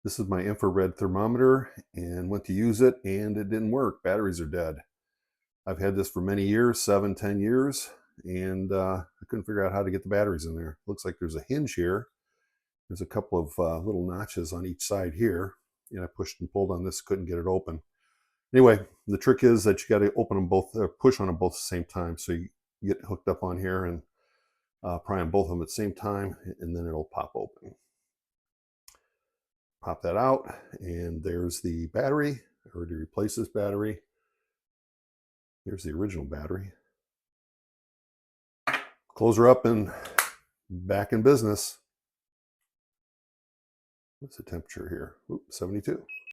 This is my infrared thermometer and went to use it and it didn't work. Batteries are dead. I've had this for many years, 7, 10 years, and I couldn't figure out how to get the batteries in there. Looks like there's a hinge here. There's a couple of little notches on each side here, and I pushed and pulled on this, couldn't get it open. Anyway, the trick is that you got to open them both, push on them both at the same time. So you get hooked up on here and pry on both of them at the same time, and then it'll pop open. Pop that out, and there's the battery. I already replaced this battery. Here's the original battery. Close her up and back in business. What's the temperature here? Oops, 72.